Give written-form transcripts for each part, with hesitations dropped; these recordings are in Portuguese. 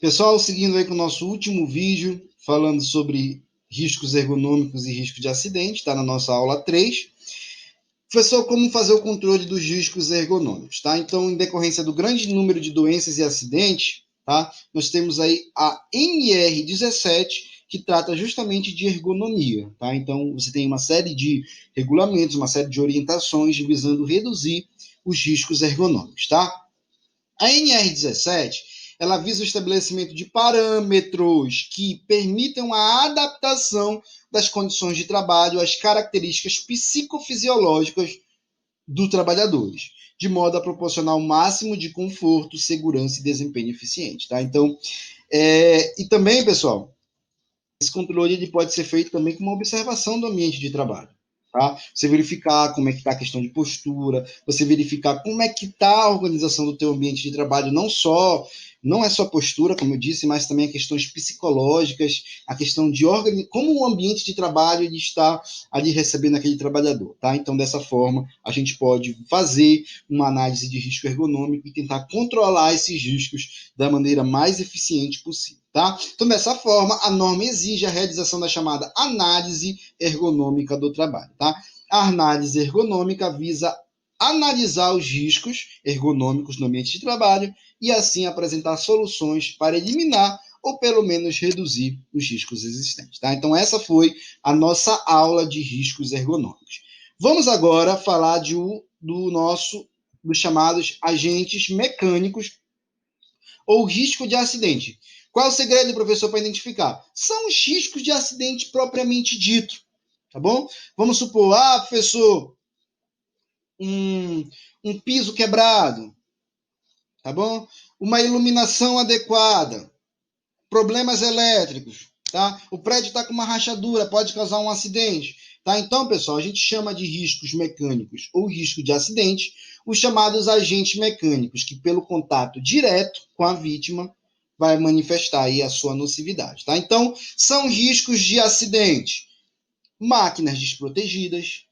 Pessoal, seguindo aí com o nosso último vídeo, falando sobre riscos ergonômicos e risco de acidente, está na nossa aula 3. Professor, como fazer o controle dos riscos ergonômicos, tá? Então, em decorrência do grande número de doenças e acidentes, tá? Nós temos aí a NR17, que trata justamente de ergonomia, tá? Então, você tem uma série de regulamentos, uma série de orientações visando reduzir os riscos ergonômicos, tá? A NR17, ela visa o estabelecimento de parâmetros que permitam a adaptação das condições de trabalho às características psicofisiológicas dos trabalhadores, de modo a proporcionar o máximo de conforto, segurança e desempenho eficiente, tá? Então, e também, pessoal, esse controle ele pode ser feito também com uma observação do ambiente de trabalho. Tá? Você verificar como é que está a questão de postura, você verificar como é que está a organização do teu ambiente de trabalho, não é só postura, como eu disse, mas também as questões psicológicas, a questão de como o ambiente de trabalho ele está ali recebendo aquele trabalhador. Tá? Então, dessa forma, a gente pode fazer uma análise de risco ergonômico e tentar controlar esses riscos da maneira mais eficiente possível. Tá? Então, dessa forma, a norma exige a realização da chamada análise ergonômica do trabalho. Tá? A análise ergonômica visa analisar os riscos ergonômicos no ambiente de trabalho e, assim, apresentar soluções para eliminar ou, pelo menos, reduzir os riscos existentes. Tá? Então, essa foi a nossa aula de riscos ergonômicos. Vamos agora falar dos chamados agentes mecânicos ou risco de acidente. Qual é o segredo, professor, para identificar? São os riscos de acidente propriamente dito, tá bom? Vamos supor, professor, um piso quebrado, tá bom? Uma iluminação adequada, problemas elétricos, tá? O prédio está com uma rachadura, pode causar um acidente, tá? Então, pessoal, a gente chama de riscos mecânicos ou risco de acidente os chamados agentes mecânicos, que pelo contato direto com a vítima vai manifestar aí a sua nocividade, tá? Então, são riscos de acidente: máquinas desprotegidas,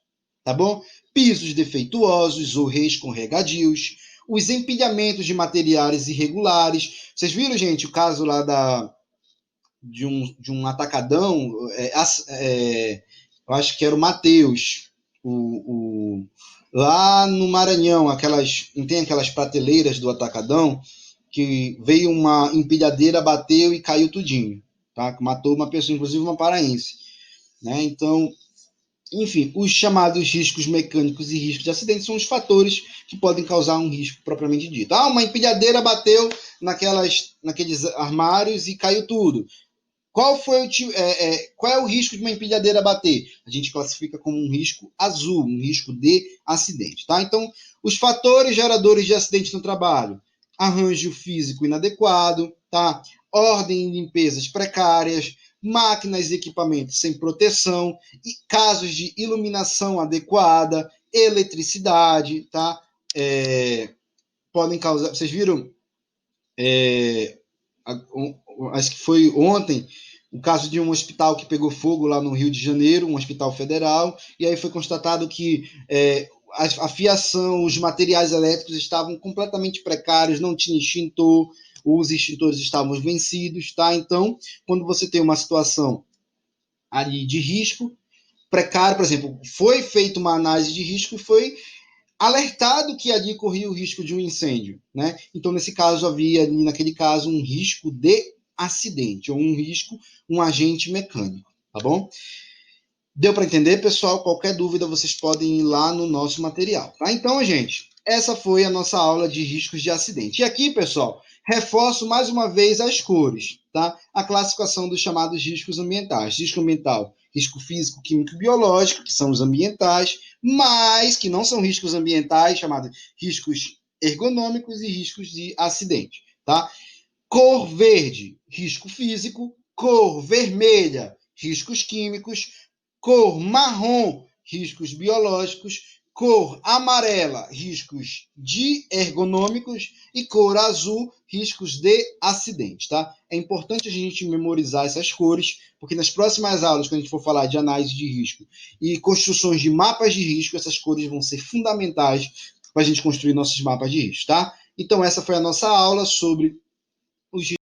tá bom? Pisos defeituosos ou reescorregadios, os empilhamentos de materiais irregulares. Vocês viram, gente, o caso lá de um atacadão, eu acho que era o Matheus, lá no Maranhão, tem aquelas prateleiras do atacadão, que veio uma empilhadeira, bateu e caiu tudinho, tá? Matou uma pessoa, inclusive uma paraense, né? Então, enfim, os chamados riscos mecânicos e riscos de acidente são os fatores que podem causar um risco propriamente dito. Uma empilhadeira bateu naqueles armários e caiu tudo. Qual é o risco de uma empilhadeira bater? A gente classifica como um risco azul, um risco de acidente. Tá? Então, os fatores geradores de acidente no trabalho: arranjo físico inadequado, tá? Ordem e limpezas precárias, máquinas e equipamentos sem proteção, e casos de iluminação adequada, eletricidade, tá? Podem causar. Vocês viram? Acho que foi ontem, o caso de um hospital que pegou fogo lá no Rio de Janeiro, um hospital federal, e aí foi constatado que a fiação, os materiais elétricos estavam completamente precários, não tinha extintor, os extintores estavam vencidos, tá? Então, quando você tem uma situação ali de risco precário, por exemplo, foi feita uma análise de risco e foi alertado que ali corria o risco de um incêndio, né? Então, nesse caso, havia, naquele caso, um risco de acidente, ou um agente mecânico, tá bom? Deu para entender, pessoal? Qualquer dúvida, vocês podem ir lá no nosso material, tá? Então, gente, essa foi a nossa aula de riscos de acidente. E aqui, pessoal, reforço mais uma vez as cores, tá? A classificação dos chamados riscos ambientais. Risco ambiental, risco físico, químico e biológico, que são os ambientais, mas que não são riscos ambientais, chamados riscos ergonômicos e riscos de acidente, tá? Cor verde, risco físico. Cor vermelha, riscos químicos. Cor marrom, riscos biológicos. Cor amarela, riscos de ergonômicos. E cor azul, riscos de acidente, tá? É importante a gente memorizar essas cores, porque nas próximas aulas, quando a gente for falar de análise de risco e construções de mapas de risco, essas cores vão ser fundamentais para a gente construir nossos mapas de risco, tá? Então, essa foi a nossa aula sobre os